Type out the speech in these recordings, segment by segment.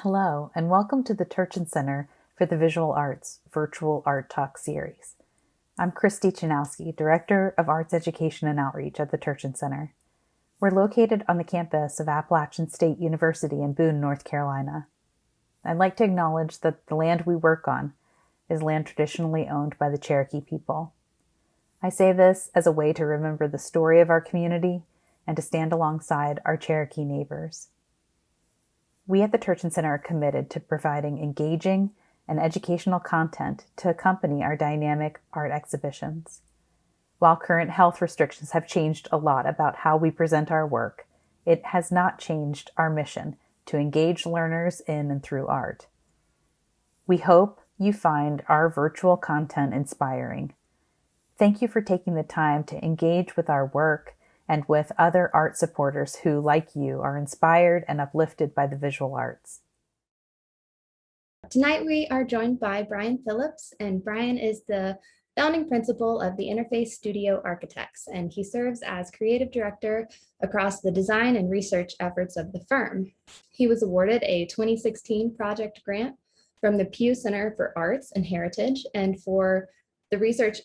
Hello, and welcome to the Turchin Center for the Visual Arts virtual ARTtalk series. I'm Christy Chanowski, Director of Arts Education and Outreach at the Turchin Center. We're located on the campus of Appalachian State University in Boone, North Carolina. I'd like to acknowledge that the land we work on is land traditionally owned by the Cherokee people. I say this as a way to remember the story of our community and to stand alongside our Cherokee neighbors. We at the Turchin Center are committed to providing engaging and educational content to accompany our dynamic art exhibitions. While current health restrictions have changed a lot about how we present our work, it has not changed our mission to engage learners in and through art. We hope you find our virtual content inspiring. Thank you for taking the time to engage with our work and with other art supporters who, like you, are inspired and uplifted by the visual arts. Tonight we are joined by Brian Phillips, and Brian is the founding principal of the Interface Studio Architects, and he serves as creative director across the design and research efforts of the firm. He was awarded a 2016 project grant from the Pew Center for Arts and Heritage and for the research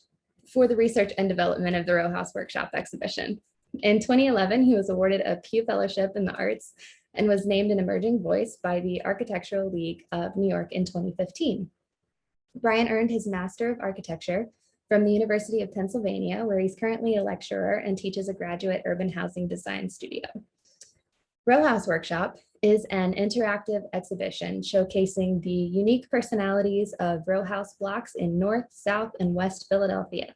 and development of the Rowhouse Workshop exhibition. In 2011, he was awarded a Pew Fellowship in the Arts and was named an Emerging Voice by the Architectural League of New York in 2015. Brian earned his Master of Architecture from the University of Pennsylvania, where he's currently a lecturer and teaches a graduate urban housing design studio. Rowhouse Workshop is an interactive exhibition showcasing the unique personalities of rowhouse blocks in North, South, and West Philadelphia.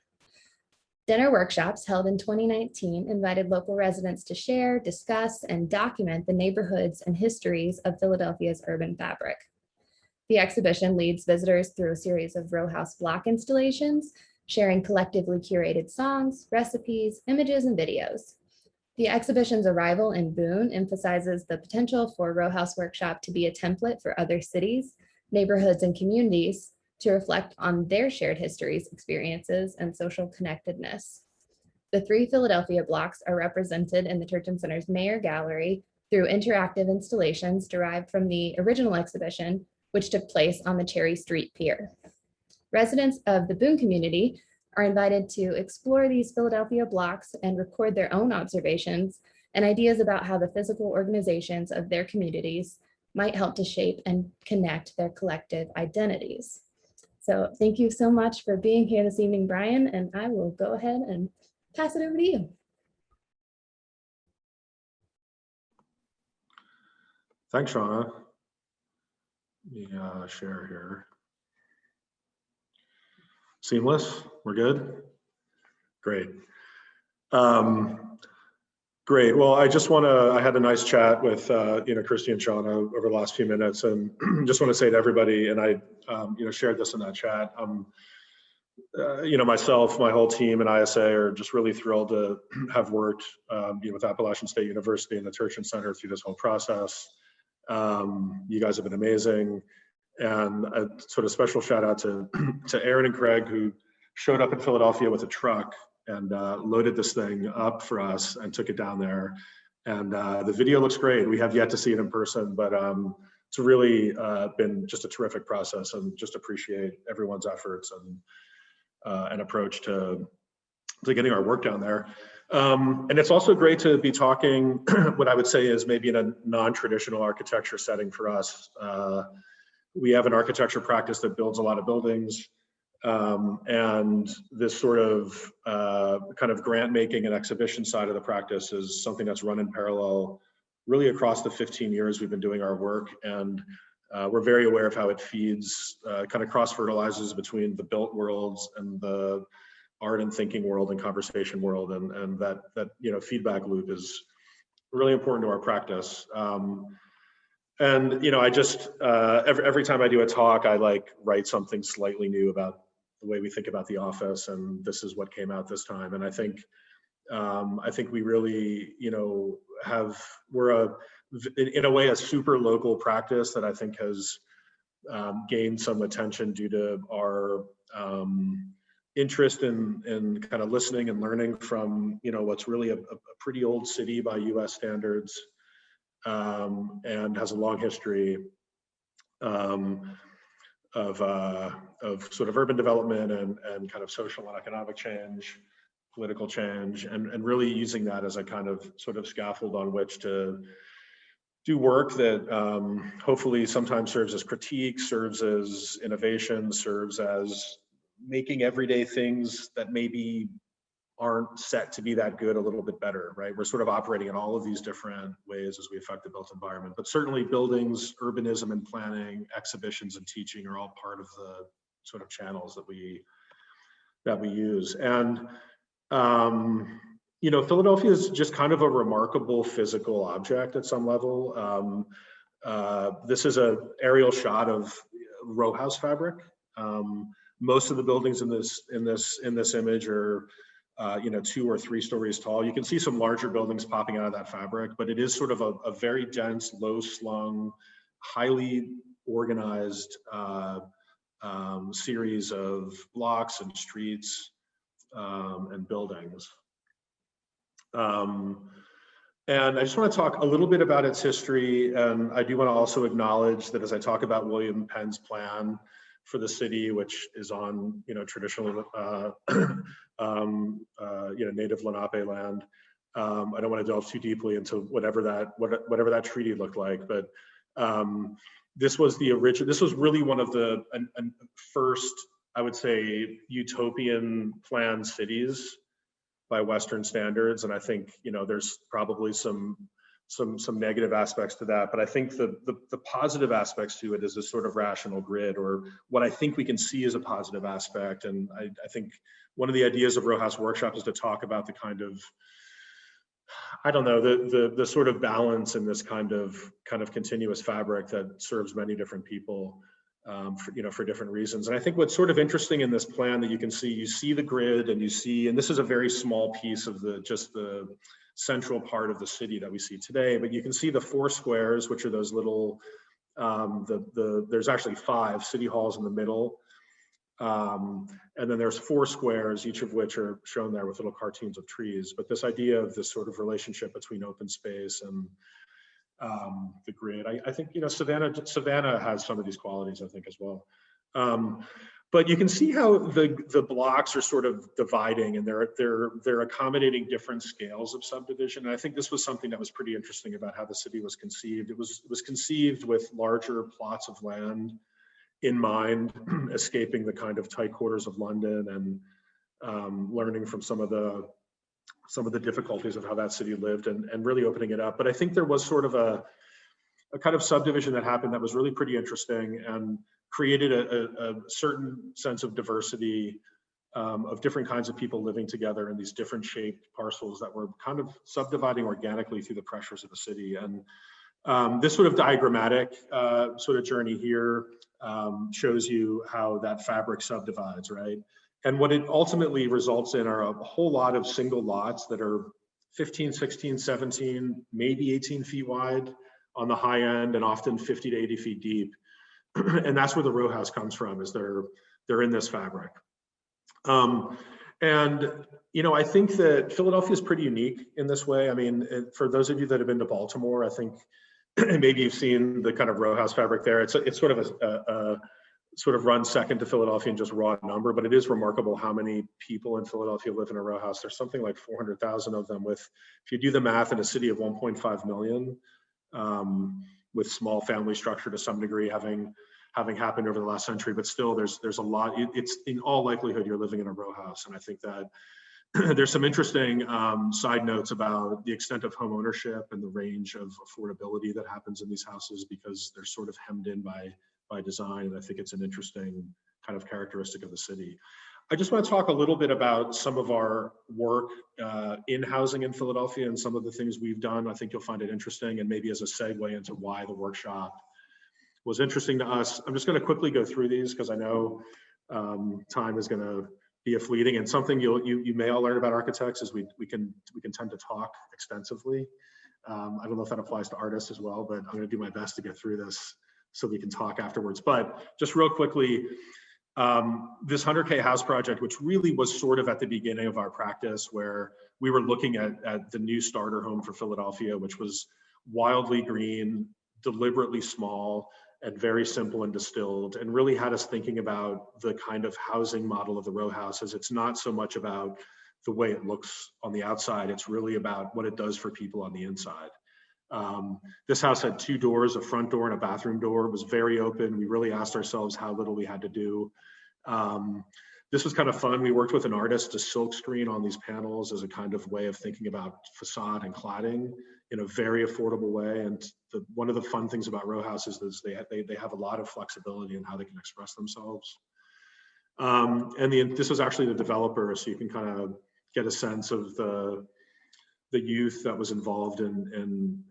Dinner workshops held in 2019 invited local residents to share, discuss, and document the neighborhoods and histories of Philadelphia's urban fabric. The exhibition leads visitors through a series of rowhouse block installations, sharing collectively curated songs, recipes, images, and videos. The exhibition's arrival in Boone emphasizes the potential for Rowhouse Workshop to be a template for other cities, neighborhoods, and communities to reflect on their shared histories, experiences, and social connectedness. The 3 Philadelphia blocks are represented in the Turchin Center's Mayor Gallery through interactive installations derived from the original exhibition, which took place on the Cherry Street Pier. Residents of the Boone community are invited to explore these Philadelphia blocks and record their own observations and ideas about how the physical organizations of their communities might help to shape and connect their collective identities. So thank you so much for being here this evening, Brian, and I will go ahead and pass it over to you. Thanks, Shauna. Let me share here. Seamless, we're good? Great. Great, well, I just I had a nice chat with Christy and Shauna over the last few minutes, and just want to say to everybody, and I shared this in that chat, myself, my whole team and ISA are just really thrilled to have worked with Appalachian State University and the Turchin Center through this whole process. You guys have been amazing. And a sort of special shout out to Aaron and Craig, who showed up in Philadelphia with a truck and loaded this thing up for us and took it down there. And the video looks great. We have yet to see it in person, but it's really been just a terrific process, and just appreciate everyone's efforts and approach to getting our work down there. And it's also great to be talking what I would say is maybe in a non-traditional architecture setting for us. We have an architecture practice that builds a lot of buildings, and this sort of kind of grant making and exhibition side of the practice is something that's run in parallel really across the 15 years we've been doing our work. And we're very aware of how it feeds, kind of cross-fertilizes between the built worlds and the art and thinking world and conversation world, and that feedback loop is really important to our practice. And I just every time I do a talk, I write something slightly new about the way we think about the office, and this is what came out this time. And I think we really we're in a way a super local practice that I think has gained some attention due to our interest in kind of listening and learning from what's really a pretty old city by US standards. And has a long history of sort of urban development and kind of social and economic change, political change, and really using that as a kind of sort of scaffold on which to do work that hopefully sometimes serves as critique, serves as innovation, serves as making everyday things that maybe aren't set to be that good a little bit better, right? We're sort of operating in all of these different ways as we affect the built environment, but certainly buildings, urbanism and planning, exhibitions and teaching are all part of the sort of channels that we use. And you know, Philadelphia is just kind of a remarkable physical object at some level. This is an aerial shot of row house fabric. Most of the buildings in this image are, you know, 2 or 3 stories tall. You can see some larger buildings popping out of that fabric, but it is sort of a very dense, low-slung, highly organized series of blocks and streets and buildings. And I just want to talk a little bit about its history, and I do want to also acknowledge that as I talk about William Penn's plan for the city, which is on, you know, traditional, you know, native Lenape land. I don't want to delve too deeply into whatever that treaty looked like, but this was the original. This was really one of the first, I would say, utopian planned cities by Western standards, and I think, you know, there's probably some negative aspects to that, but I think the positive aspects to it is a sort of rational grid, or what I think we can see as a positive aspect. And I think one of the ideas of Rowhouse Workshop is to talk about the kind of, I don't know, the sort of balance in this kind of continuous fabric that serves many different people, for, you know, for different reasons. And I think what's sort of interesting in this plan that you see the grid, and you see, and this is a very small piece of just the central part of the city that we see today, but you can see the 4 squares, which are those little, there's actually 5 city halls in the middle. And then there's 4 squares, each of which are shown there with little cartoons of trees. But this idea of this sort of relationship between open space and the grid, I think, you know, Savannah has some of these qualities, I think, as well. But you can see how the blocks are sort of dividing, and they're accommodating different scales of subdivision. And I think this was something that was pretty interesting about how the city was conceived. It was conceived with larger plots of land in mind, escaping the kind of tight quarters of London, and learning from some of the difficulties of how that city lived, and really opening it up. But I think there was sort of a kind of subdivision that happened that was really pretty interesting and created a certain sense of diversity, of different kinds of people living together in these different shaped parcels that were kind of subdividing organically through the pressures of the city. And this sort of diagrammatic sort of journey here shows you how that fabric subdivides, right? And what it ultimately results in are a whole lot of single lots that are 15, 16, 17, maybe 18 feet wide on the high end, and often 50 to 80 feet deep. And that's where the row house comes from, is they're in this fabric. And, you know, I think that Philadelphia is pretty unique in this way. I mean, for those of you that have been to Baltimore, I think maybe you've seen the kind of row house fabric there. It's sort of a sort of runs second to Philadelphia in just raw number, but it is remarkable how many people in Philadelphia live in a row house. There's something like 400,000 of them, with, if you do the math, in a city of 1.5 million, with small family structure to some degree having happened over the last century, but still there's a lot. It's in all likelihood you're living in a row house. And I think that there's some interesting side notes about the extent of home ownership and the range of affordability that happens in these houses, because they're sort of hemmed in by design. And I think it's an interesting kind of characteristic of the city. I just want to talk a little bit about some of our work in housing in Philadelphia and some of the things we've done. I think you'll find it interesting, and maybe as a segue into why the workshop was interesting to us. I'm just going to quickly go through these because I know time is going to be a fleeting, and something you may all learn about architects is we can tend to talk extensively. I don't know if that applies to artists as well, but I'm going to do my best to get through this so we can talk afterwards. But just real quickly, this 100K house project, which really was sort of at the beginning of our practice, where we were looking at the new starter home for Philadelphia, which was wildly green, deliberately small, and very simple and distilled, and really had us thinking about the kind of housing model of the row house, as it's not so much about the way it looks on the outside, it's really about what it does for people on the inside. This house had 2 doors, a front door and a bathroom door. It was very open. We really asked ourselves how little we had to do. This was kind of fun. We worked with an artist to silk screen on these panels as a kind of way of thinking about facade and cladding in a very affordable way. And one of the fun things about row houses is they have a lot of flexibility in how they can express themselves. This was actually the developer, so you can kind of get a sense of the youth that was involved in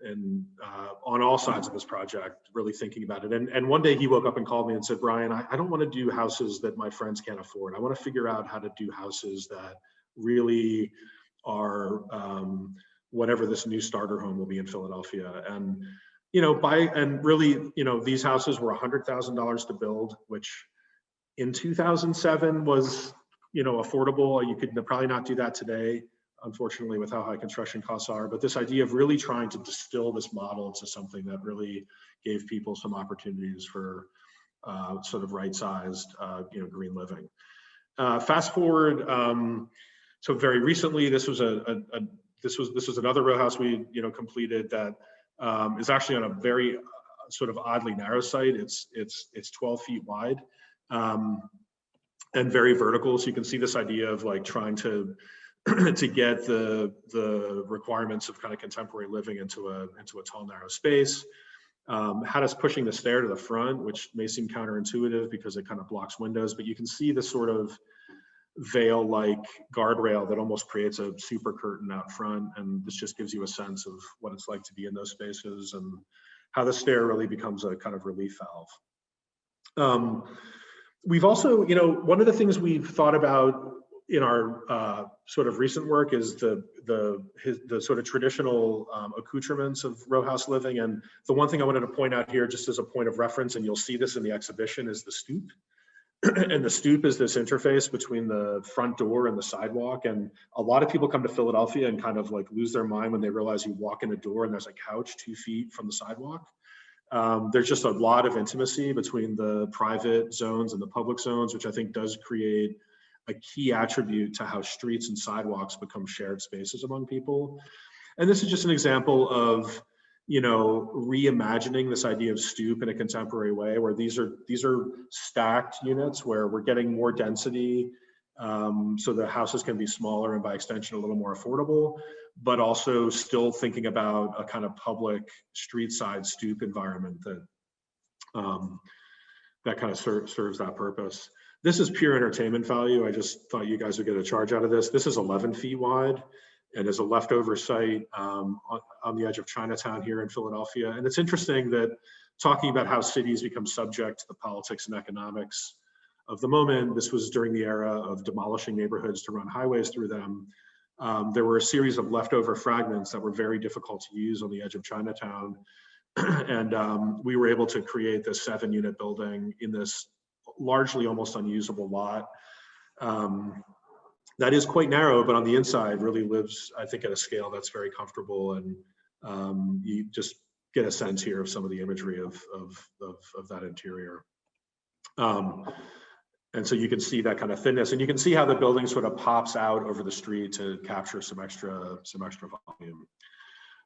on all sides of this project, really thinking about it. And one day he woke up and called me and said, Brian, I don't want to do houses that my friends can't afford. I want to figure out how to do houses that really are whatever this new starter home will be in Philadelphia. And, really, these houses were $100,000 to build, which in 2007 was, affordable. You could probably not do that today, unfortunately, with how high construction costs are. But this idea of really trying to distill this model to something that really gave people some opportunities for sort of right-sized, green living. Fast forward, so very recently, this was another row house we completed that is actually on a very sort of oddly narrow site. It's 12 feet wide. And very vertical, so you can see this idea of like trying to get the requirements of kind of contemporary living into a tall, narrow space. Had us pushing the stair to the front, which may seem counterintuitive because it kind of blocks windows, but you can see the sort of veil-like guardrail that almost creates a super curtain out front, and this just gives you a sense of what it's like to be in those spaces and how the stair really becomes a kind of relief valve. We've also, one of the things we've thought about in our sort of recent work is the sort of traditional accoutrements of row house living. And the one thing I wanted to point out here, just as a point of reference, and you'll see this in the exhibition, is the stoop. And the stoop is this interface between the front door and the sidewalk. And a lot of people come to Philadelphia and kind of like lose their mind when they realize you walk in a door and there's a couch 2 feet from the sidewalk. There's just a lot of intimacy between the private zones and the public zones, which I think does create a key attribute to how streets and sidewalks become shared spaces among people. And this is just an example of, reimagining this idea of stoop in a contemporary way, where these are stacked units where we're getting more density, so the houses can be smaller and by extension a little more affordable, but also still thinking about a kind of public street side stoop environment that kind of serves that purpose. This is pure entertainment value. I just thought you guys would get a charge out of this. This is 11 feet wide and is a leftover site on the edge of Chinatown here in Philadelphia. And it's interesting that talking about how cities become subject to the politics and economics of the moment, this was during the era of demolishing neighborhoods to run highways through them. There were a series of leftover fragments that were very difficult to use on the edge of Chinatown. And we were able to create this 7-unit building in this largely almost unusable lot. That is quite narrow, but on the inside really lives, I think, at a scale that's very comfortable. And you just get a sense here of some of the imagery of that interior. And so you can see that kind of thinness, and you can see how the building sort of pops out over the street to capture some extra volume.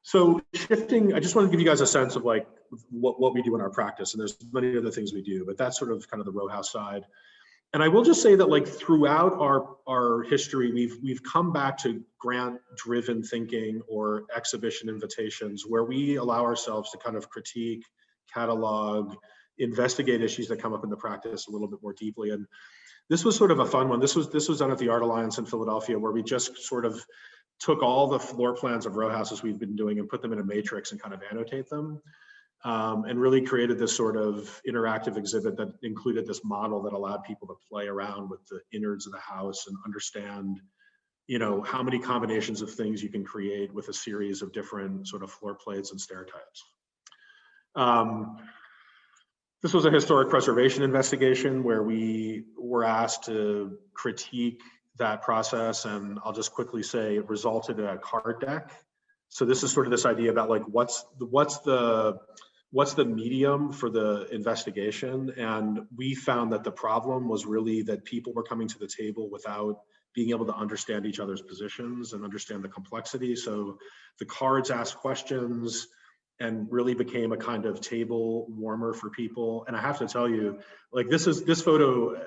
So shifting, I just want to give you guys a sense of like what we do in our practice, and there's many other things we do, but that's sort of kind of the row house side. And I will just say that like throughout our history, we've come back to grant-driven thinking or exhibition invitations where we allow ourselves to kind of critique, catalog, investigate issues that come up in the practice a little bit more deeply. And this was sort of a fun one. This was done at the Art Alliance in Philadelphia, where we just sort of took all the floor plans of row houses we've been doing and put them in a matrix and kind of annotate them, and really created this sort of interactive exhibit that included this model that allowed people to play around with the innards of the house and understand, how many combinations of things you can create with a series of different sort of floor plates and stair types. This was a historic preservation investigation where we were asked to critique that process, and I'll just quickly say it resulted in a card deck. So this is sort of this idea about like what's the what's the medium for the investigation? And we found that the problem was really that people were coming to the table without being able to understand each other's positions and understand the complexity. So the cards asked questions and really became a kind of table warmer for people. And I have to tell you, like this photo,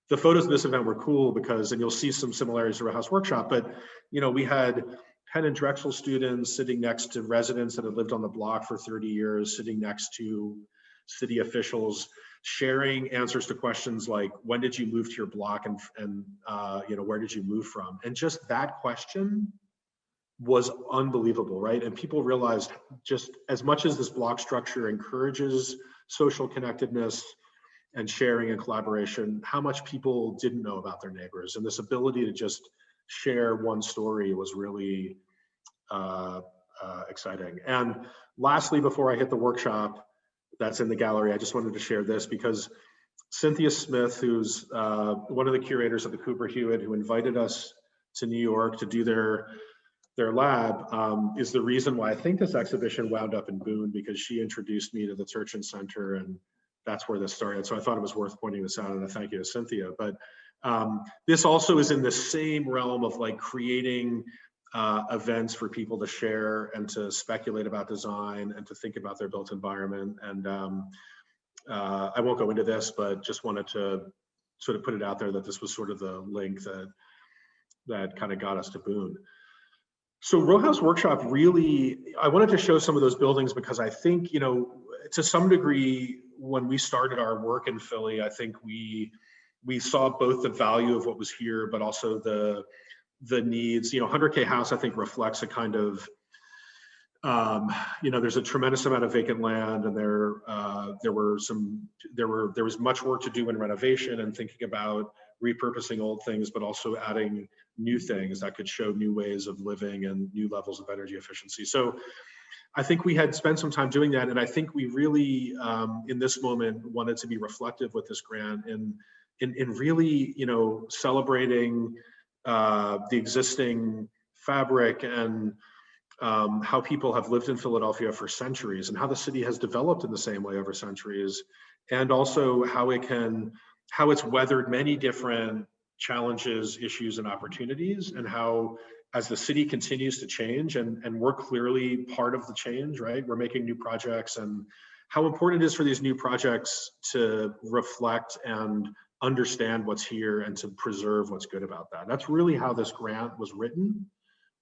the photos of this event were cool because, and you'll see some similarities to Rowhouse Workshop, but we had Penn and Drexel students sitting next to residents that had lived on the block for 30 years, sitting next to city officials, sharing answers to questions like, when did you move to your block, and where did you move from? And just that question was unbelievable, right? And people realized, just as much as this block structure encourages social connectedness and sharing and collaboration, how much people didn't know about their neighbors. And this ability to just share one story was really exciting. And lastly, before I hit the workshop that's in the gallery, I just wanted to share this because Cynthia Smith, who's one of the curators of the Cooper Hewitt, who invited us to New York to do their lab, is the reason why I think this exhibition wound up in Boone, because she introduced me to the Turchin Center, and that's where this started. So I thought it was worth pointing this out, and a thank you to Cynthia. But this also is in the same realm of like creating events for people to share and to speculate about design and to think about their built environment. And I won't go into this, but just wanted to sort of put it out there that this was sort of the link that kind of got us to Boone. So Rowhouse Workshop, really, I wanted to show some of those buildings because I think, to some degree, when we started our work in Philly, I think we saw both the value of what was here, but also the needs. 100K House, I think, reflects a kind of, there's a tremendous amount of vacant land, and there was much work to do in renovation and thinking about repurposing old things, but also adding new things that could show new ways of living and new levels of energy efficiency. So I think we had spent some time doing that, and I think we really, in this moment, wanted to be reflective with this grant in really, celebrating the existing fabric and how people have lived in Philadelphia for centuries, and how the city has developed in the same way over centuries, and also how it's weathered many different challenges, issues, and opportunities, and how, as the city continues to change, and we're clearly part of the change, right? We're making new projects, and how important it is for these new projects to reflect and understand what's here and to preserve what's good about that. That's really how this grant was written,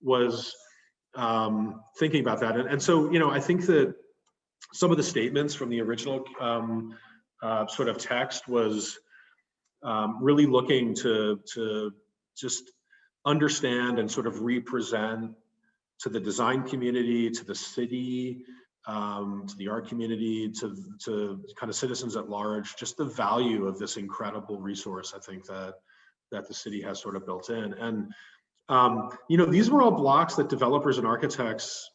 was thinking about that. And so, I think that some of the statements from the original sort of text was really looking to just understand and sort of represent to the design community, to the city, to the art community, to kind of citizens at large, just the value of this incredible resource, I think, that the city has sort of built in. And these were all blocks that developers and architects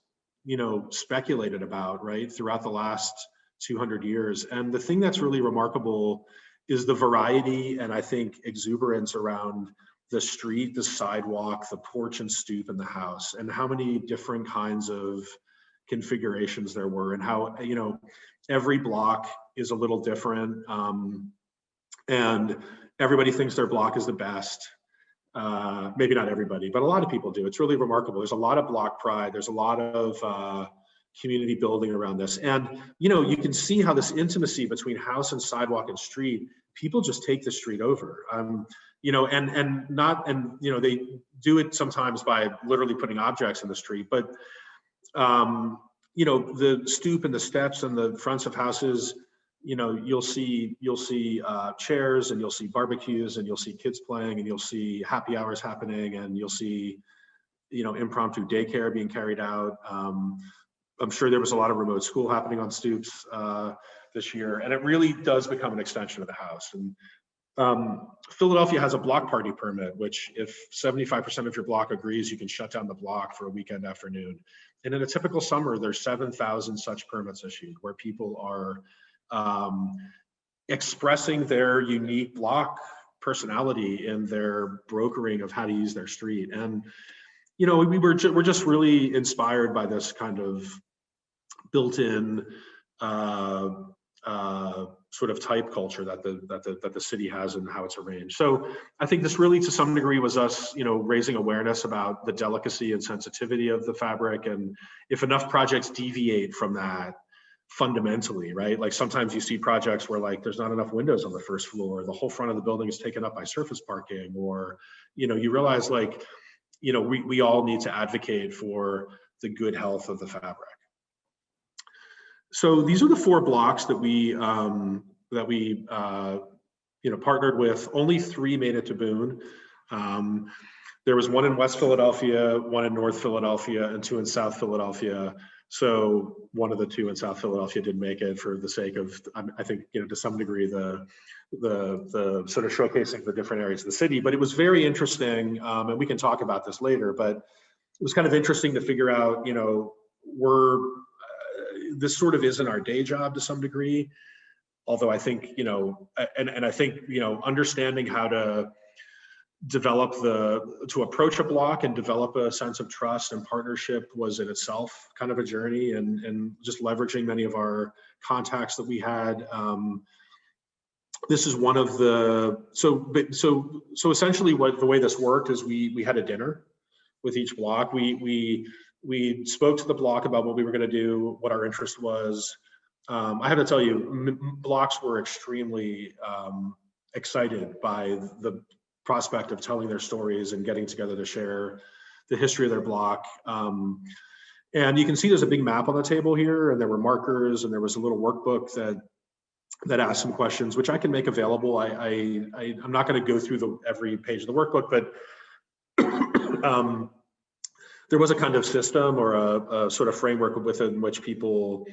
speculated about, right, throughout the last 200 years. And the thing that's really remarkable is the variety and, I think, exuberance around the street, the sidewalk, the porch and stoop in the house, and how many different kinds of configurations there were, and how every block is a little different, and everybody thinks their block is the best. Maybe not everybody, but a lot of people do. It's really remarkable. There's a lot of block pride. There's a lot of community building around this, and you can see how this intimacy between house and sidewalk and street, people just take the street over. They do it sometimes by literally putting objects in the street, but the stoop and the steps and the fronts of houses, you'll see chairs, and you'll see barbecues, and you'll see kids playing, and you'll see happy hours happening, and you'll see impromptu daycare being carried out. I'm sure there was a lot of remote school happening on stoops this year, and it really does become an extension of the house. And Philadelphia has a block party permit, which if 75% of your block agrees, you can shut down the block for a weekend afternoon. And in a typical summer, there's 7,000 such permits issued, where people are expressing their unique block personality in their brokering of how to use their street. And we're just really inspired by this kind of built-in sort of type culture that the city has and how it's arranged. So I think this really, to some degree, was us, raising awareness about the delicacy and sensitivity of the fabric, and if enough projects deviate from that fundamentally, right? Like sometimes you see projects where like there's not enough windows on the first floor, the whole front of the building is taken up by surface parking, or you realize like we all need to advocate for the good health of the fabric. So these are the 4 blocks that we partnered with. Only 3 made it to Boone. There was 1 in West Philadelphia, 1 in North Philadelphia, and 2 in South Philadelphia. So one of the 2 in South Philadelphia didn't make it for the sake of, I think, to some degree, the sort of showcasing the different areas of the city. But it was very interesting, and we can talk about this later, but it was kind of interesting to figure out, this sort of isn't our day job to some degree, although I think, and I think, understanding how to develop to approach a block and develop a sense of trust and partnership was in itself kind of a journey, and just leveraging many of our contacts that we had. This is one of the, so essentially the way this worked is we had a dinner with each block. We spoke to the block about what we were going to do, what our interest was. I have to tell you, blocks were extremely excited by the prospect of telling their stories and getting together to share the history of their block. And you can see there's a big map on the table here, and there were markers, and there was a little workbook that asked some questions, which I can make available. I'm not going to go through every page of the workbook, but there was a kind of system or a sort of framework within which people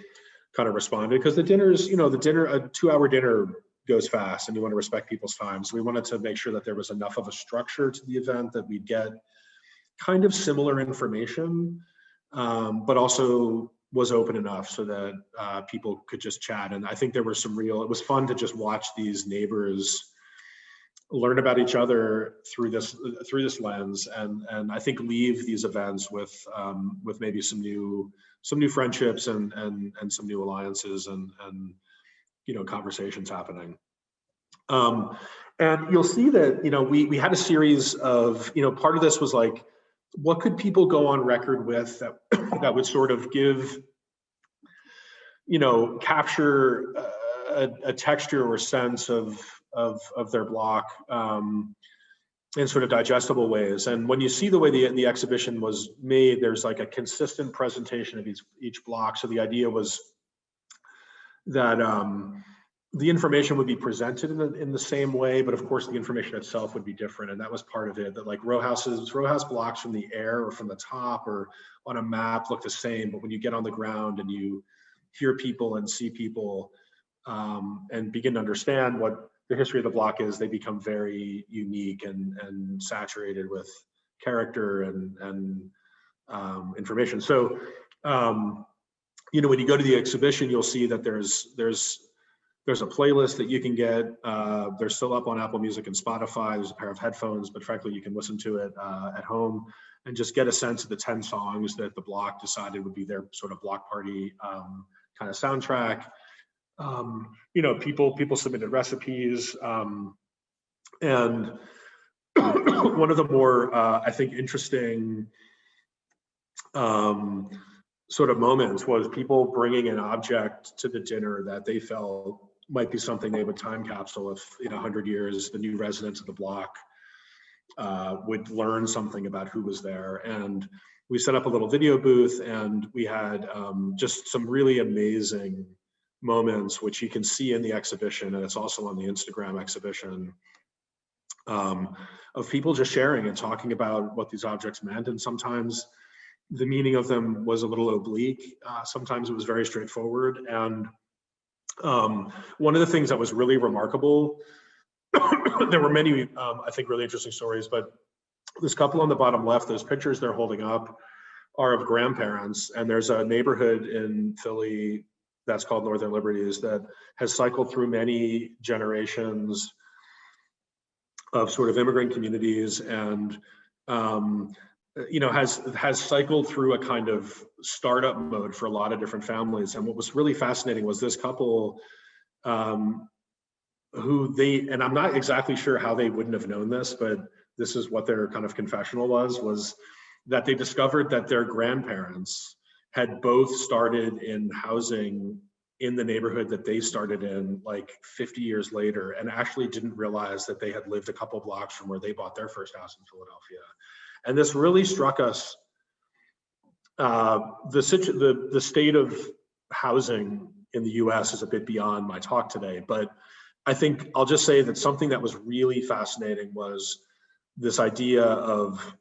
kind of responded, because the dinners, a 2-hour dinner goes fast, and you want to respect people's time. So we wanted to make sure that there was enough of a structure to the event that we'd get kind of similar information, but also was open enough so that people could just chat. And I think there were it was fun to just watch these neighbors learn about each other through this lens, and I think leave these events with maybe some new friendships and some new alliances and conversations happening. And you'll see that we had a series of part of this was like, what could people go on record with that would sort of give capture a texture or sense of their block in sort of digestible ways. And when you see the way the exhibition was made, there's like a consistent presentation of each block. So the idea was that the information would be presented in the same way, but of course the information itself would be different. And that was part of it, that like Rowhouse blocks from the air or from the top or on a map look the same, but when you get on the ground and you hear people and see people and begin to understand what the history of the block is, they become very unique and saturated with character and information. So, when you go to the exhibition, you'll see that there's a playlist that you can get. They're still up on Apple Music and Spotify. There's a pair of headphones, but frankly, you can listen to it at home and just get a sense of the 10 songs that the block decided would be their sort of block party kind of soundtrack. People submitted recipes, and one of the more I think interesting sort of moments was people bringing an object to the dinner that they felt might be something they would time capsule if in 100 years the new residents of the block would learn something about who was there. And we set up a little video booth, and we had just some really amazing moments, which you can see in the exhibition, and it's also on the Instagram exhibition, of people just sharing and talking about what these objects meant. And sometimes the meaning of them was a little oblique. Sometimes it was very straightforward. And one of the things that was really remarkable, there were many, I think, really interesting stories, but this couple on the bottom left, those pictures they're holding up are of grandparents. And there's a neighborhood in Philly that's called Northern Liberties that has cycled through many generations of sort of immigrant communities. And has cycled through a kind of startup mode for a lot of different families. And what was really fascinating was this couple and I'm not exactly sure how they wouldn't have known this, but this is what their kind of confessional was that they discovered that their grandparents had both started in housing in the neighborhood that they started in like 50 years later, and actually didn't realize that they had lived a couple blocks from where they bought their first house in Philadelphia. And this really struck us. The state of housing in the US is a bit beyond my talk today, but I think I'll just say that something that was really fascinating was this idea of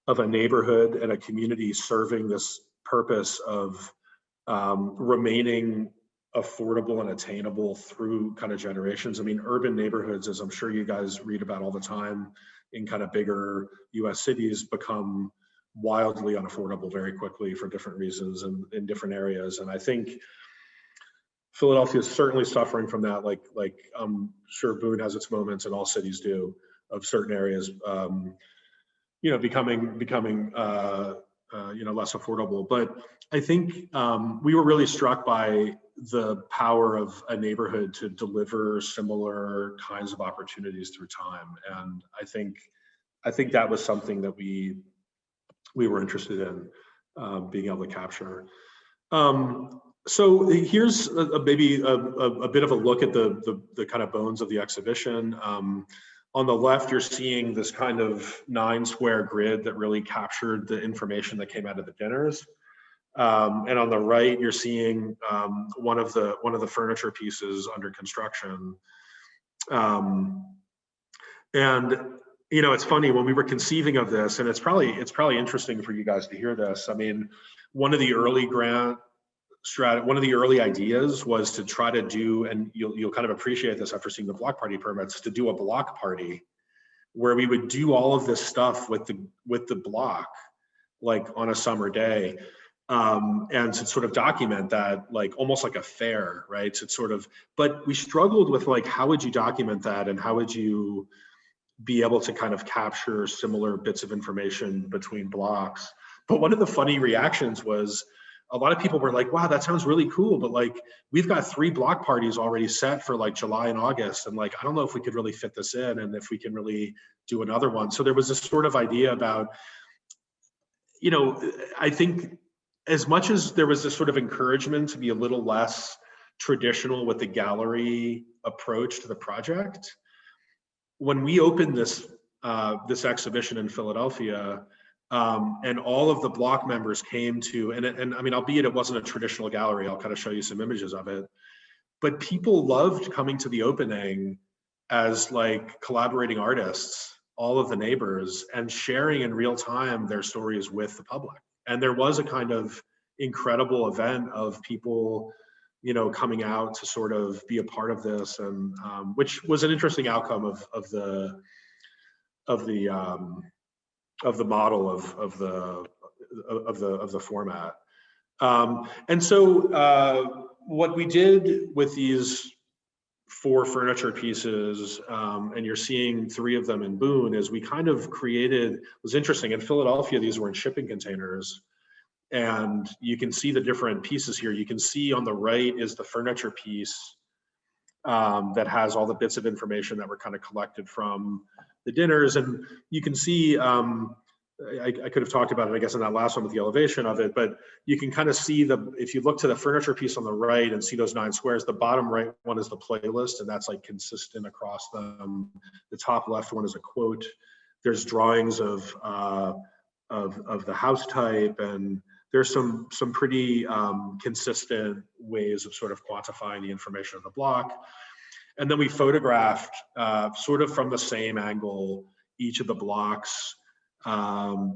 a neighborhood and a community serving this purpose of remaining affordable and attainable through kind of generations. I mean, urban neighborhoods, as I'm sure you guys read about all the time in kind of bigger US cities, become wildly unaffordable very quickly for different reasons and in different areas. And I think Philadelphia is certainly suffering from that, like I'm sure Boone has its moments, and all cities do, of certain areas becoming less affordable. But I think we were really struck by the power of a neighborhood to deliver similar kinds of opportunities through time. And I think that was something that we were interested in being able to capture. So here's maybe a bit of a look at the kind of bones of the exhibition. On the left, you're seeing this kind of 9-square grid that really captured the information that came out of the dinners. And on the right, you're seeing one of the furniture pieces under construction. And it's funny, when we were conceiving of this, and it's probably interesting for you guys to hear this. I mean, one of the early ideas was to try to do, and you'll kind of appreciate this after seeing the block party permits, to do a block party where we would do all of this stuff with the block, like on a summer day, and to sort of document that, like almost like a fair, right? So it's sort of, but we struggled with like, how would you document that, and how would you be able to kind of capture similar bits of information between blocks? But one of the funny reactions was, a lot of people were like, wow, that sounds really cool, but like, we've got 3 block parties already set for like July and August, and like, I don't know if we could really fit this in, and if we can really do another one. So there was this sort of idea about, I think as much as there was this sort of encouragement to be a little less traditional with the gallery approach to the project, when we opened this exhibition in Philadelphia, and all of the block members came to, and I mean, albeit it wasn't a traditional gallery, I'll kind of show you some images of it, but people loved coming to the opening as like collaborating artists, all of the neighbors, and sharing in real time their stories with the public. And there was a kind of incredible event of people, coming out to sort of be a part of this, and which was an interesting outcome of the model of the format. And so what we did with these 4 furniture pieces, and you're seeing 3 of them in Boone, is we kind of created, it was interesting, in Philadelphia, these were in shipping containers. And you can see the different pieces here. You can see on the right is the furniture piece that has all the bits of information that were kind of collected from the dinners. And you can see, I could have talked about it, I guess, in that last one with the elevation of it, but you can kind of see if you look to the furniture piece on the right and see those 9 squares, the bottom right one is the playlist, and that's like consistent across them. The top left one is a quote. There's drawings of the house type, and there's some pretty consistent ways of sort of quantifying the information of the block. And then we photographed sort of from the same angle each of the blocks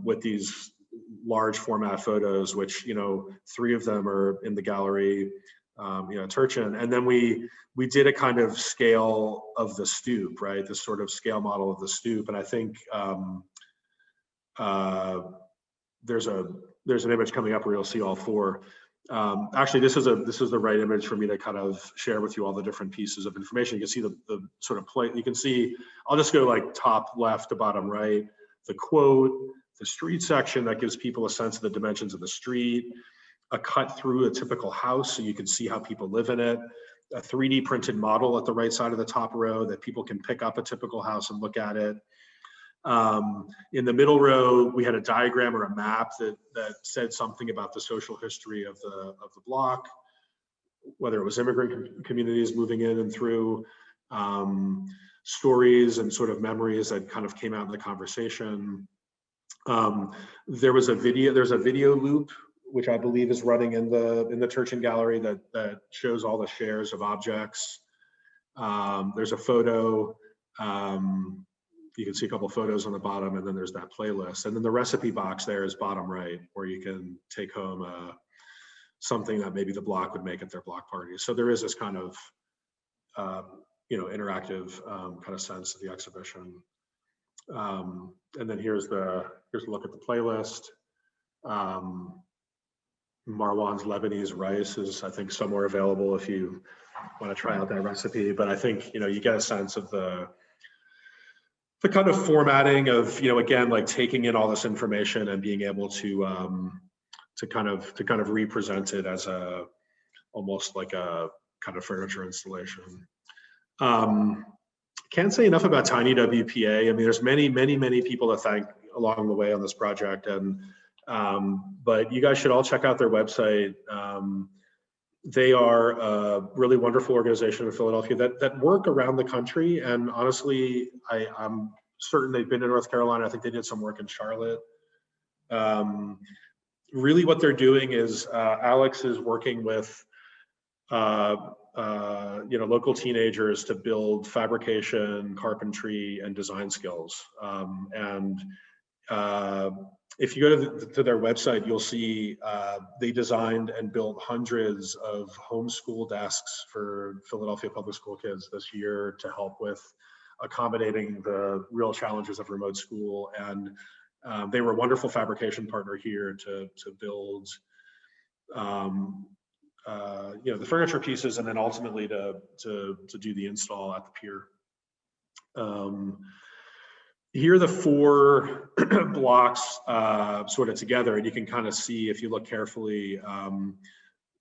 with these large format photos, which 3 of them are in the gallery, Turchin. And then we did a kind of scale of the stoop, right? This sort of scale model of the stoop. And I think there's an image coming up where you'll see all 4. Actually, this is the right image for me to kind of share with you all the different pieces of information. You can see the sort of plate. You can see, I'll just go like top left to bottom right, the quote, street section that gives people a sense of the dimensions of the street, a cut through a typical house so you can see how people live in it, a 3D printed model at the right side of the top row that people can pick up a typical house and look at it. In the middle row, we had a diagram or a map that said something about the social history of the block, whether it was immigrant communities moving in and through, stories and sort of memories that kind of came out in the conversation. There's a video loop, which I believe is running in the Turchin Gallery that shows all the shares of objects. There's a photo. You can see a couple photos on the bottom, and then there's that playlist. And then the recipe box there is bottom right, where you can take home something that maybe the block would make at their block party. So there is this kind of interactive kind of sense of the exhibition. And then here's a look at the playlist. Marwan's Lebanese rice is, I think, somewhere available if you want to try out that recipe. But I think you get a sense of the kind of formatting of again, like taking in all this information and being able to kind of represent it as almost like a kind of furniture installation. Can't say enough about Tiny WPA. I mean, there's many people to thank along the way on this project, and but you guys should all check out their website. They are a really wonderful organization in Philadelphia that work around the country, and honestly, I'm certain they've been in North Carolina. I think they did some work in Charlotte. Really what they're doing is Alex is working with local teenagers to build fabrication, carpentry, and design skills. If you go to their website, you'll see they designed and built hundreds of homeschool desks for Philadelphia public school kids this year to help with accommodating the real challenges of remote school. And they were a wonderful fabrication partner here to build the furniture pieces, and then ultimately to do the install at the pier. Here are the four blocks sort of together, and you can kind of see, if you look carefully,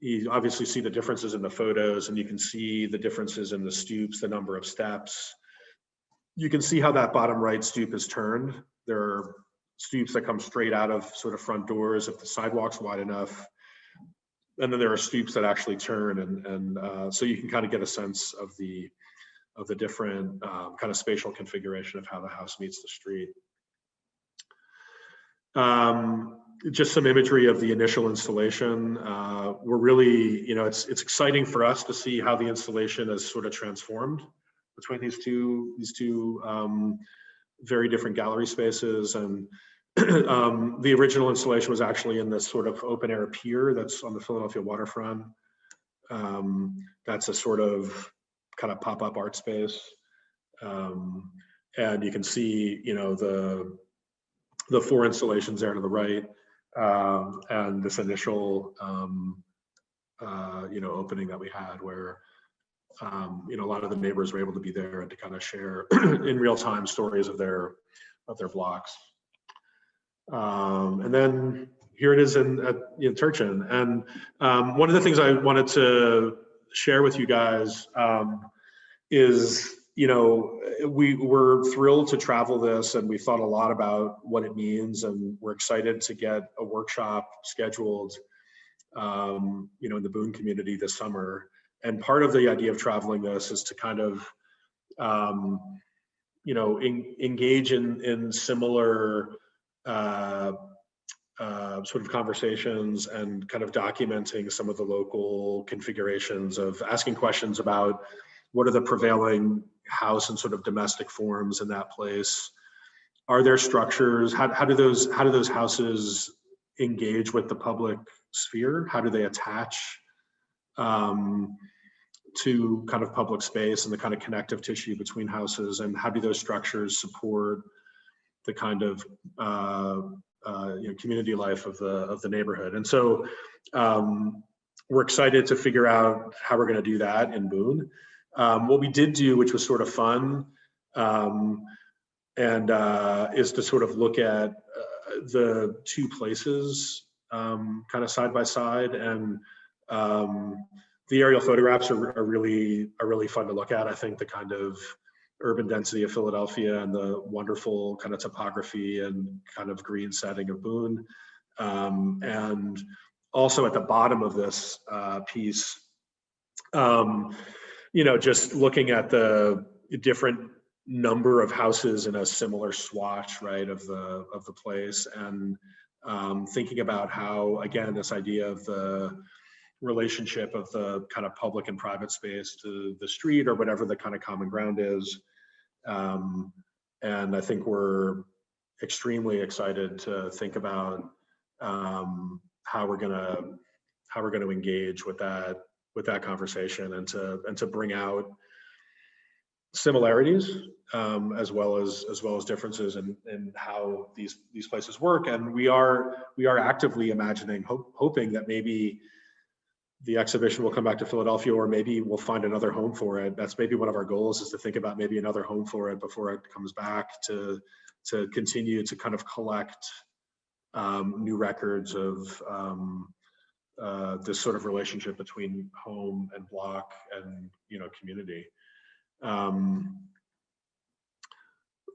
you obviously see the differences in the photos, and you can see the differences in the stoops, the number of steps. You can see how that bottom right stoop is turned. There are stoops that come straight out of sort of front doors if the sidewalk's wide enough. And then there are stoops that actually turn, and so you can kind of get a sense of the different kind of spatial configuration of how the house meets the street. Just some imagery of the initial installation. We're really, it's exciting for us to see how the installation has sort of transformed between these two very different gallery spaces. And the original installation was actually in this sort of open air pier that's on the Philadelphia waterfront. That's a sort of kind of pop-up art space. And you can see, the four installations there to the right, and this initial, opening that we had where, a lot of the neighbors were able to be there and to kind of share in real time stories of their blocks. And then here it is in Turchin. And one of the things I wanted to share with you guys is, we were thrilled to travel this, and we thought a lot about what it means, and we're excited to get a workshop scheduled, in the Boone community this summer. And part of the idea of traveling this is to kind of, engage in similar sort of conversations and kind of documenting some of the local configurations of asking questions about what are the prevailing house and sort of domestic forms in that place. Are there structures? How do those houses engage with the public sphere? How do they attach to kind of public space and the kind of connective tissue between houses? And how do those structures support the kind of community life of the neighborhood? And so we're excited to figure out how we're going to do that in Boone. What we did do, which was sort of fun, is to sort of look at the two places kind of side by side, and the aerial photographs are really fun to look at. I think the kind of urban density of Philadelphia and the wonderful kind of topography and kind of green setting of Boone. And also at the bottom of this piece, just looking at the different number of houses in a similar swatch, right, of the place, and thinking about how, again, this idea of the relationship of the kind of public and private space to the street or whatever the kind of common ground is. And I think we're extremely excited to think about how we're gonna engage with that conversation, and to bring out similarities as well as differences in how these places work. And we are actively imagining, hoping that maybe the exhibition will come back to Philadelphia, or maybe we'll find another home for it. That's maybe one of our goals, is to think about maybe another home for it before it comes back, to continue to kind of collect new records of this sort of relationship between home and block and community.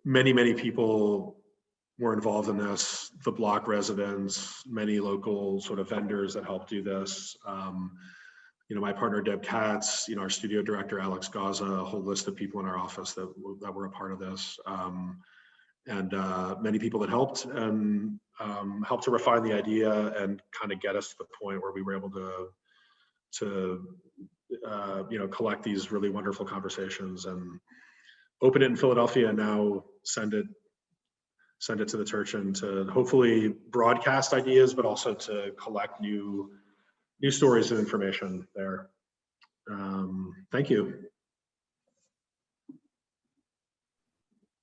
Many people were involved in this, the block residents, many local sort of vendors that helped do this. My partner Deb Katz, our studio director Alex Gaza, a whole list of people in our office that were a part of this, and many people that helped and helped to refine the idea and kind of get us to the point where we were able to collect these really wonderful conversations and open it in Philadelphia, and now send it to the Turchin to hopefully broadcast ideas, but also to collect new stories and information there. Thank you.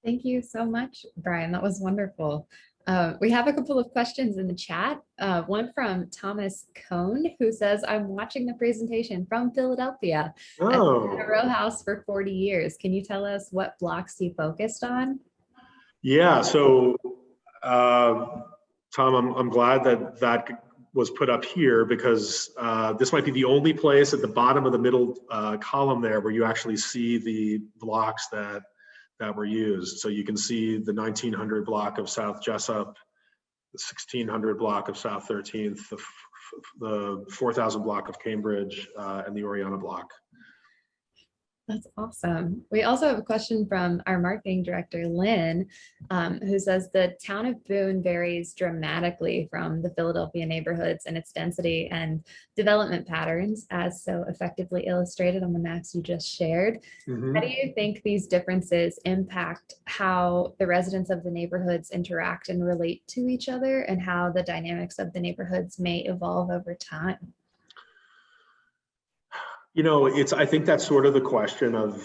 Thank you so much, Brian. That was wonderful. We have a couple of questions in the chat. One from Thomas Cohn, who says, I'm watching the presentation from Philadelphia. I've been at Rowhouse for 40 years. Can you tell us what blocks you focused on? Yeah, so Tom, I'm glad that was put up here, because this might be the only place at the bottom of the middle column there where you actually see the blocks that were used. So you can see the 1900 block of South Jessup, the 1600 block of South 13th, the 4000 block of Cambridge, and the Oriana block. That's awesome. We also have a question from our marketing director, Lynn, who says the town of Boone varies dramatically from the Philadelphia neighborhoods and its density and development patterns, as so effectively illustrated on the maps you just shared. Mm-hmm. How do you think these differences impact how the residents of the neighborhoods interact and relate to each other, and how the dynamics of the neighborhoods may evolve over time? I think that's sort of the question of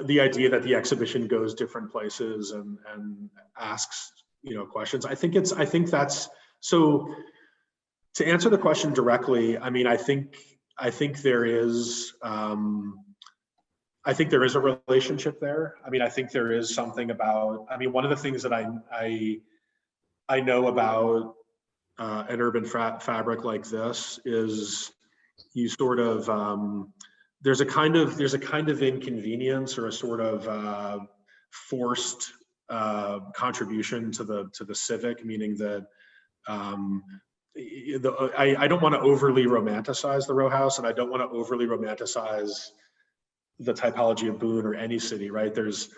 the idea that the exhibition goes different places and asks, questions. I think that's, so to answer the question directly, I mean, I think there is a relationship there. I mean, I think there is something about, one of the things that I know about an urban fabric like this is, you sort of there's a kind of inconvenience, or a sort of forced contribution to the civic, meaning that I don't want to overly romanticize the Rowhouse, and I don't want to overly romanticize the typology of Boone or any city, right? There's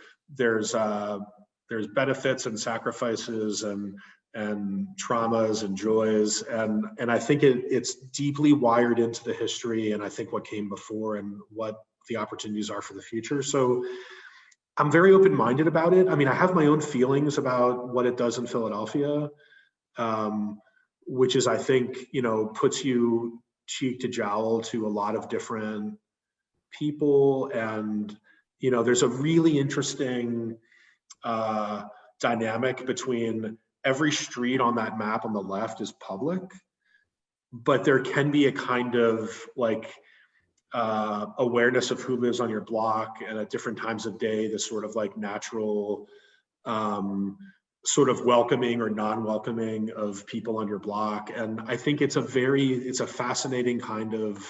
benefits and sacrifices and traumas and joys, and I think it's deeply wired into the history, and I think what came before and what the opportunities are for the future. So I'm very open-minded about it. I mean, I have my own feelings about what it does in Philadelphia, which is, I think, puts you cheek to jowl to a lot of different people, and there's a really interesting dynamic between every street on that map on the left is public, but there can be a kind of awareness of who lives on your block, and at different times of day, this sort of natural sort of welcoming or non-welcoming of people on your block. And I think it's a fascinating kind of,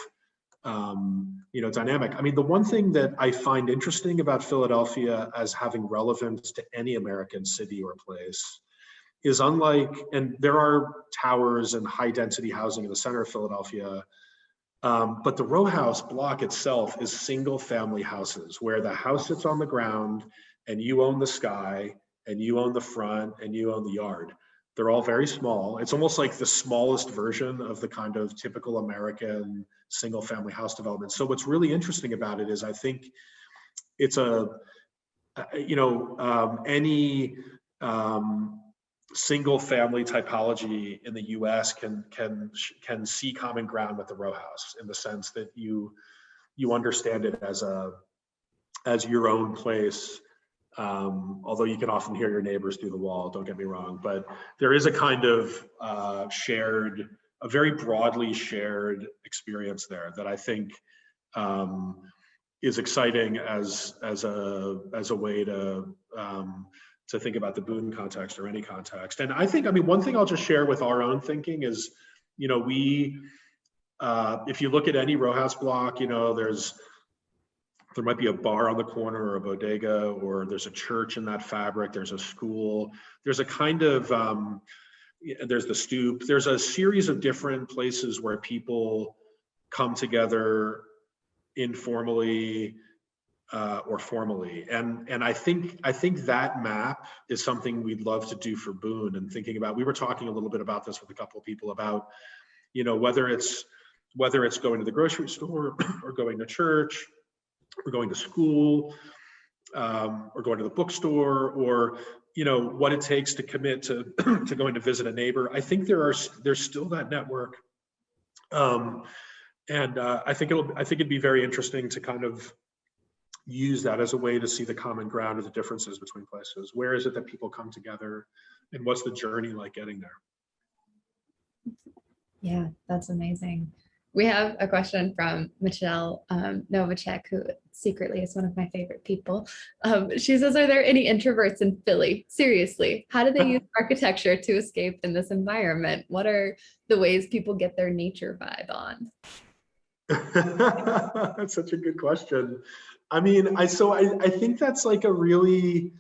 dynamic. I mean, the one thing that I find interesting about Philadelphia as having relevance to any American city or place is and there are towers and high density housing in the center of Philadelphia, but the row house block itself is single family houses where the house sits on the ground and you own the sky and you own the front and you own the yard. They're all very small. It's almost like the smallest version of the kind of typical American single family house development. So what's really interesting about it is I think it's any single family typology in the US can see common ground with the row house in the sense that you understand it as your own place. Although you can often hear your neighbors through the wall, don't get me wrong, but there is a kind of a very broadly shared experience there that I think is exciting as a way to think about the Boone context or any context. And I think, one thing I'll just share with our own thinking is, we, if you look at any row house block, there might be a bar on the corner or a bodega, or there's a church in that fabric, there's a school, there's a kind of, there's the stoop, there's a series of different places where people come together informally or formally. And I think that map is something we'd love to do for Boone, and thinking about, we were talking a little bit about this with a couple of people about, whether it's going to the grocery store or going to church, or going to school, or going to the bookstore, or what it takes to commit to to going to visit a neighbor. I think there's still that network, and I think it'd be very interesting to kind of use that as a way to see the common ground or the differences between places. Where is it that people come together, and what's the journey like getting there? Yeah, that's amazing. We have a question from Michelle Novacek, who secretly is one of my favorite people. She says, are there any introverts in Philly? Seriously, how do they use architecture to escape in this environment? What are the ways people get their nature vibe on? That's such a good question. I think that's like a really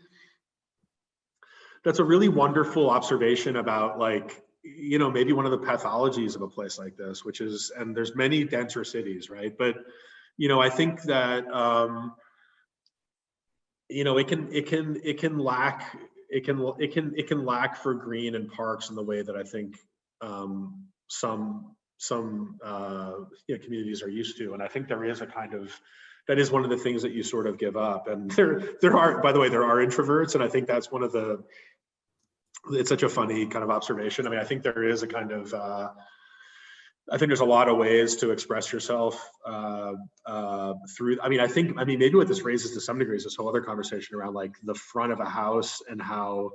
wonderful observation about, like, maybe one of the pathologies of a place like this, which is, and there's many denser cities, right? But, I think that, it can lack for green and parks in the way that I think some communities are used to. And I think there is a kind of, that is one of the things that you sort of give up. And there are, by the way, there are introverts, and I think that's one of the, it's such a funny kind of observation. I think there is a kind of, I think there's a lot of ways to express yourself through, maybe what this raises to some degree is this whole other conversation around, like, the front of a house and how,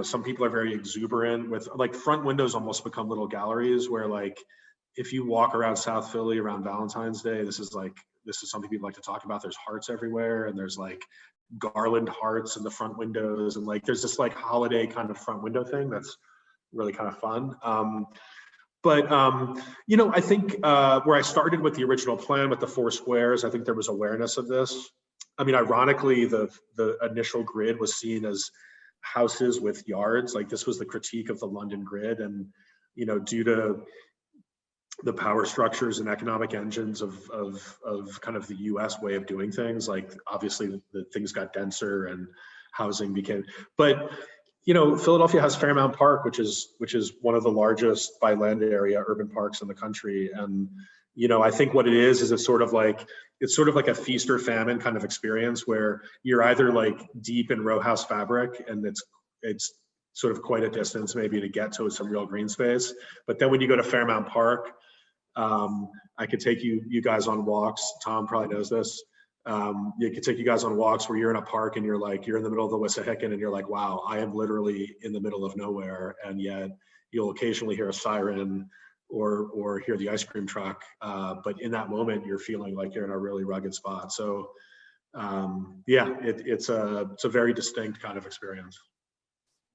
some people are very exuberant with, like, front windows almost become little galleries where, like, if you walk around South Philly around Valentine's Day, this is something people like to talk about. There's hearts everywhere, and there's, like, garland hearts in the front windows, and, like, there's this, like, holiday kind of front window thing that's really kind of fun. I think where I started with the original plan with the 4 squares, I think there was awareness of this. Ironically, the initial grid was seen as houses with yards. Like, this was the critique of the London grid, and due to the power structures and economic engines of kind of the US way of doing things, like, obviously the things got denser and housing became, but Philadelphia has Fairmount Park, which is one of the largest by land area urban parks in the country. And I think what it is it's sort of like a feast or famine kind of experience, where you're either, like, deep in row house fabric, and it's sort of quite a distance maybe to get to some real green space. But then when you go to Fairmount Park, I could take you guys on walks. Tom probably knows this. You could take you guys on walks where you're in a park and you're in the middle of the Wissahickon, and you're like, wow, I am literally in the middle of nowhere. And yet you'll occasionally hear a siren or hear the ice cream truck. But in that moment, you're feeling like you're in a really rugged spot. So it's a very distinct kind of experience.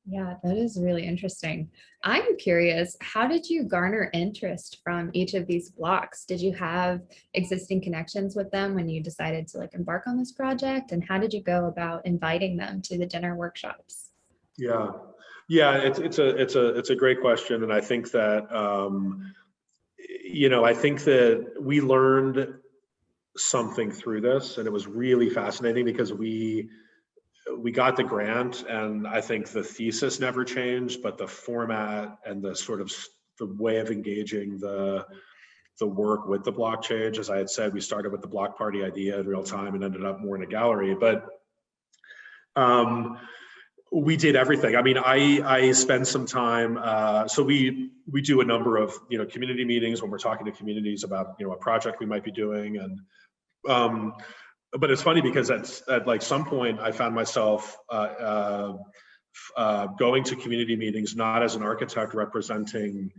Yeah, that is really interesting. I'm curious, how did you garner interest from each of these blocks? Did you have existing connections with them when you decided to like embark on this project? And how did you go about inviting them to the dinner workshops? Yeah, yeah, it's a great question, and I think that I think that we learned something through this, and it was really fascinating because we got the grant, and I think the thesis never changed, but the format and the sort of the way of engaging the work with the block changed. As I had said, we started with the block party idea in real time and ended up more in a gallery, but we did everything. I mean, I spend some time. So we do a number of community meetings when we're talking to communities about a project we might be doing, and but it's funny because at like some point I found myself going to community meetings not as an architect representing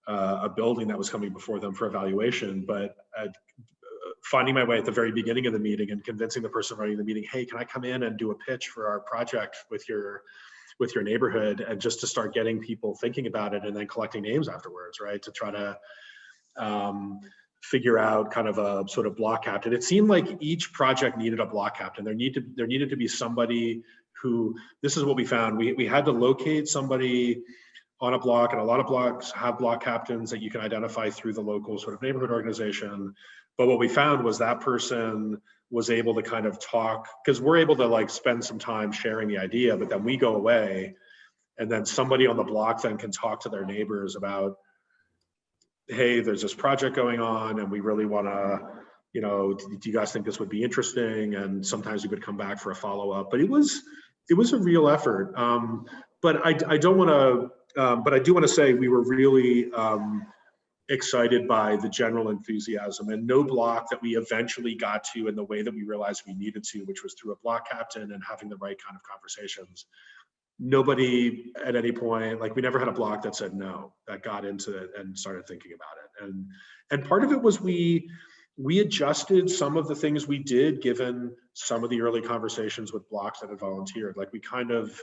a building that was coming before them for evaluation, but finding my way at the very beginning of the meeting and convincing the person running the meeting, hey, can I come in and do a pitch for our project with your neighborhood, and just to start getting people thinking about it and then collecting names afterwards, right? To try to figure out kind of a sort of block captain. It seemed like each project needed a block captain. There needed to be somebody who, this is what we found. We had to locate somebody on a block, and a lot of blocks have block captains that you can identify through the local sort of neighborhood organization. But what we found was that person was able to kind of talk, because we're able to like spend some time sharing the idea, but then we go away, and then somebody on the block then can talk to their neighbors about, hey, there's this project going on and we really want to, do you guys think this would be interesting? And sometimes we would come back for a follow-up, but it was a real effort. But I don't want to, but I do want to say we were really excited by the general enthusiasm, and no block that we eventually got to in the way that we realized we needed to, which was through a block captain and having the right kind of conversations. Nobody at any point, like we never had a block that said no, that got into it and started thinking about it. And part of it was we adjusted some of the things we did given some of the early conversations with blocks that had volunteered. Like we kind of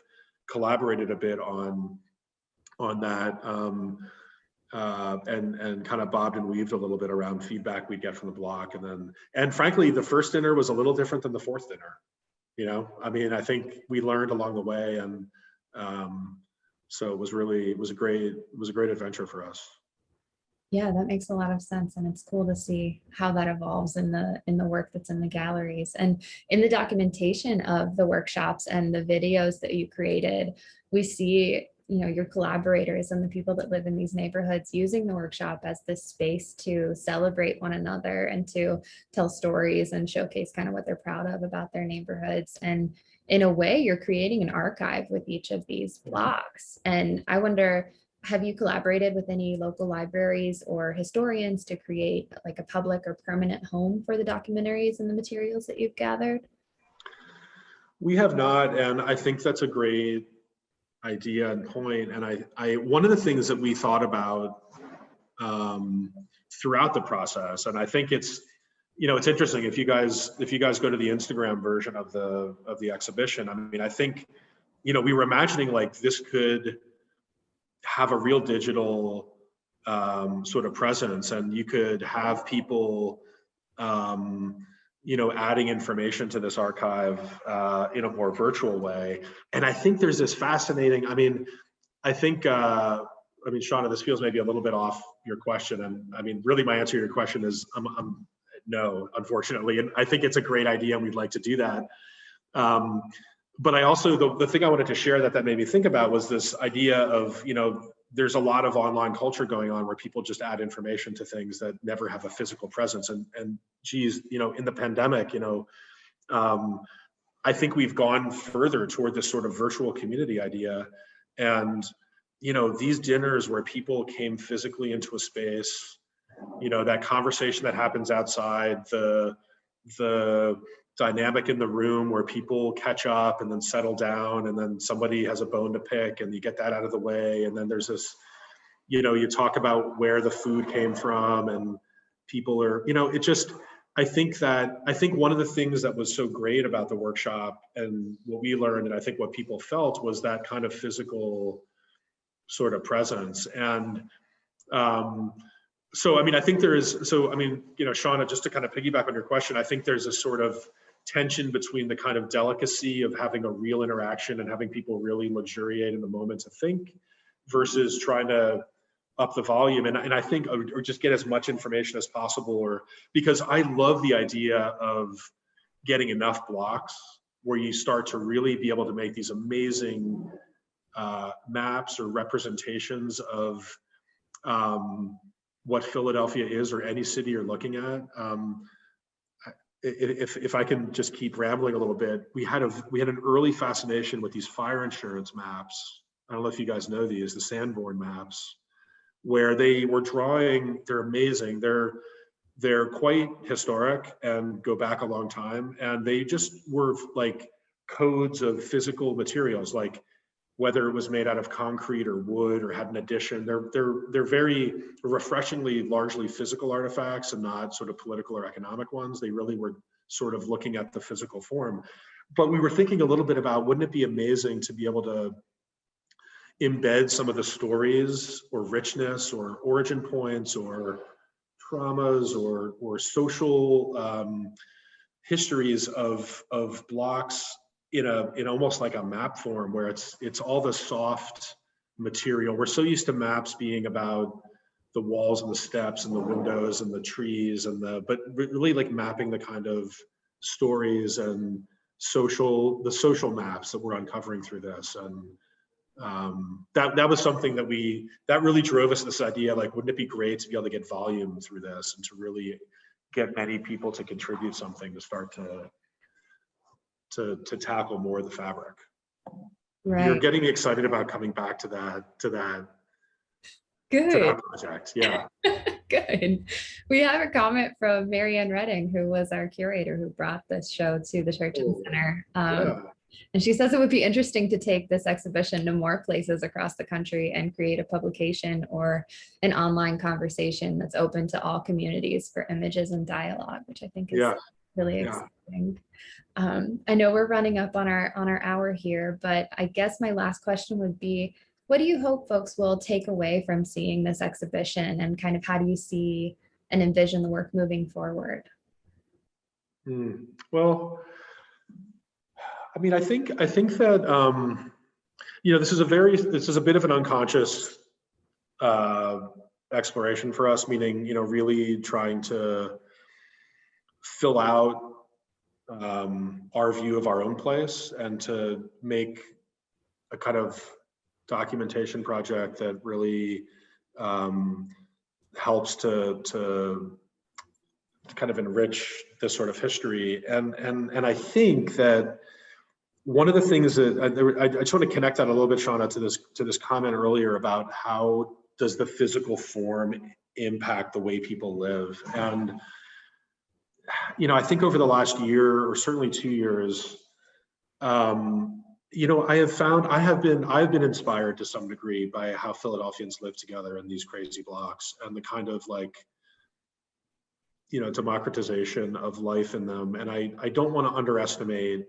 collaborated a bit on that, and kind of bobbed and weaved a little bit around feedback we'd get from the block. And frankly, the first dinner was a little different than the fourth dinner. I mean, I think we learned along the way, and so it was a great adventure for us. Yeah, that makes a lot of sense, and it's cool to see how that evolves in the work that's in the galleries and in the documentation of the workshops and the videos that you created. We see your collaborators and the people that live in these neighborhoods using the workshop as this space to celebrate one another and to tell stories and showcase kind of what they're proud of about their neighborhoods. And in a way, you're creating an archive with each of these blocks. And I wonder, have you collaborated with any local libraries or historians to create like a public or permanent home for the documentaries and the materials that you've gathered? We have not, and I think that's a great idea and point. And I one of the things that we thought about throughout the process, and I think it's interesting, if you guys go to the Instagram version of the exhibition, I mean, I think we were imagining like this could have a real digital sort of presence, and you could have people adding information to this archive in a more virtual way. And I think there's this fascinating, I think, Shauna, this feels maybe a little bit off your question. And I mean, really my answer to your question is no, unfortunately. And I think it's a great idea and we'd like to do that. But I also, the thing I wanted to share that made me think about was this idea of, there's a lot of online culture going on where people just add information to things that never have a physical presence. And geez, in the pandemic, I think we've gone further toward this sort of virtual community idea. And, these dinners where people came physically into a space, that conversation that happens outside, the dynamic in the room where people catch up and then settle down, and then somebody has a bone to pick and you get that out of the way. And then there's this, you talk about where the food came from, and people are, I think one of the things that was so great about the workshop and what we learned, and I think what people felt, was that kind of physical sort of presence. And so, I mean, I think there is, so, I mean, you know, Shauna, just to kind of piggyback on your question, I think there's a sort of tension between the kind of delicacy of having a real interaction and having people really luxuriate in the moment to think versus trying to up the volume. And I think, or just get as much information as possible, or because I love the idea of getting enough blocks where you start to really be able to make these amazing maps or representations of what Philadelphia is, or any city you're looking at. If I can just keep rambling a little bit, we had an early fascination with these fire insurance maps. I don't know if you guys know these, the Sanborn maps, where they were drawing. They're amazing. They're quite historic and go back a long time, and they just were like codes of physical materials, like whether it was made out of concrete or wood or had an addition. They're very refreshingly largely physical artifacts and not sort of political or economic ones. They really were sort of looking at the physical form. But we were thinking a little bit about, wouldn't it be amazing to be able to embed some of the stories or richness or origin points or traumas or social histories of blocks in almost like a map form, where it's all the soft material. We're so used to maps being about the walls and the steps and the windows and the trees but really like mapping the kind of stories and the social maps that we're uncovering through this. And that was something that really drove us, this idea, like, wouldn't it be great to be able to get volume through this and to really get many people to contribute something to start to tackle more of the fabric. Right. You're getting me excited about coming back to that Good. project. Yeah. Good. We have a comment from Marianne Redding, who was our curator who brought this show to the Churchill Center. Yeah. And she says it would be interesting to take this exhibition to more places across the country and create a publication or an online conversation that's open to all communities for images and dialogue, which I think is really exciting. I know we're running up on our hour here, but I guess my last question would be, what do you hope folks will take away from seeing this exhibition, and kind of how do you see and envision the work moving forward? Well, I mean, I think that you know, this is a bit of an unconscious exploration for us, meaning, you know, really trying to fill out our view of our own place and to make a kind of documentation project that really helps to kind of enrich this sort of history. And I think that one of the things that I just want to connect that a little bit, Shauna, to this comment earlier about how does the physical form impact the way people live. And you know, I think over the last year, or certainly 2 years, you know, I've been inspired to some degree by how Philadelphians live together in these crazy blocks, and the kind of, like, you know, democratization of life in them. And I don't want to underestimate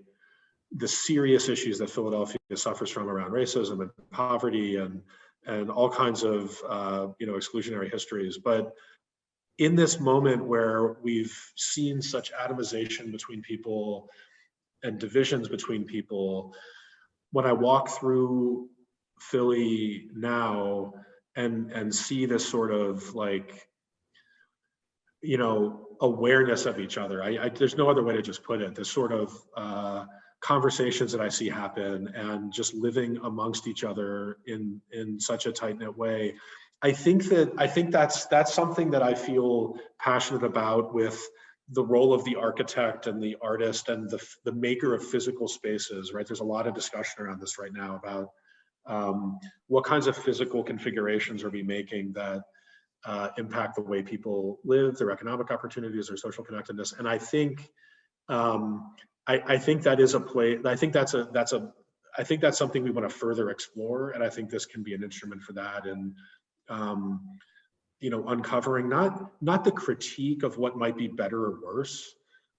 the serious issues that Philadelphia suffers from around racism and poverty and all kinds of you know, exclusionary histories. But in this moment where we've seen such atomization between people and divisions between people, when I walk through Philly now and see this sort of, like, you know, awareness of each other, there's no other way to just put it, this sort of conversations that I see happen and just living amongst each other in such a tight-knit way. I think that's something that I feel passionate about, with the role of the architect and the artist and the maker of physical spaces, right? There's a lot of discussion around this right now about what kinds of physical configurations are we making that impact the way people live, their economic opportunities, their social connectedness. And I think I think that is a play. I think that's something we want to further explore, and I think this can be an instrument for that. And uncovering not the critique of what might be better or worse,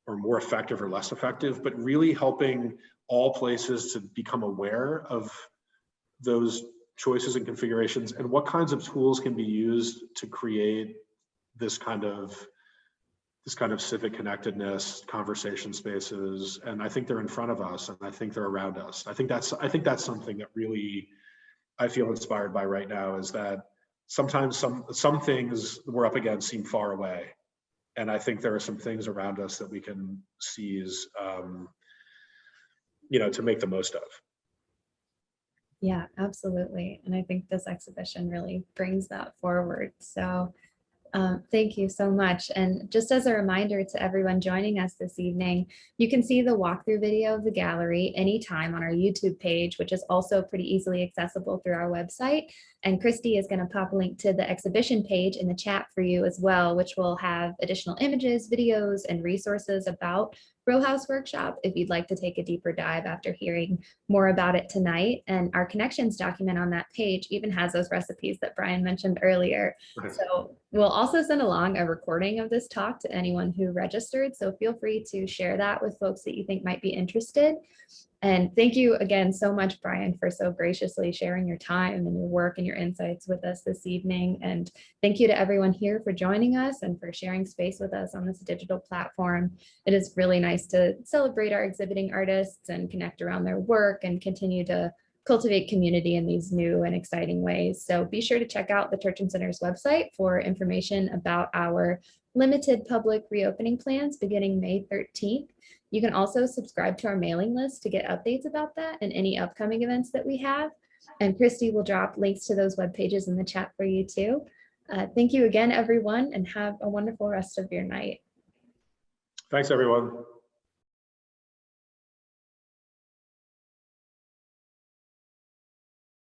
or more effective or less effective, but really helping all places to become aware of those choices and configurations and what kinds of tools can be used to create this kind of civic connectedness, conversation spaces. And I think they're in front of us, and I think they're around us. I think that's something that really I feel inspired by right now, is that sometimes some things we're up against seem far away. And I think there are some things around us that we can seize, to make the most of. Yeah, absolutely. And I think this exhibition really brings that forward. So thank you so much. And just as a reminder to everyone joining us this evening, you can see the walkthrough video of the gallery anytime on our YouTube page, which is also pretty easily accessible through our website. And Christy is going to pop a link to the exhibition page in the chat for you as well, which will have additional images, videos, and resources about Rowhouse Workshop if you'd like to take a deeper dive after hearing more about it tonight. And our connections document on that page even has those recipes that Brian mentioned earlier. Right. So we'll also send along a recording of this talk to anyone who registered. So feel free to share that with folks that you think might be interested. And thank you again so much, Brian, for so graciously sharing your time and your work and your insights with us this evening. And thank you to everyone here for joining us and for sharing space with us on this digital platform. It is really nice to celebrate our exhibiting artists and connect around their work and continue to cultivate community in these new and exciting ways. So be sure to check out the Turchin Center's website for information about our limited public reopening plans beginning May 13th. You can also subscribe to our mailing list to get updates about that and any upcoming events that we have. And Christy will drop links to those web pages in the chat for you too. Thank you again, everyone, and have a wonderful rest of your night. Thanks, everyone.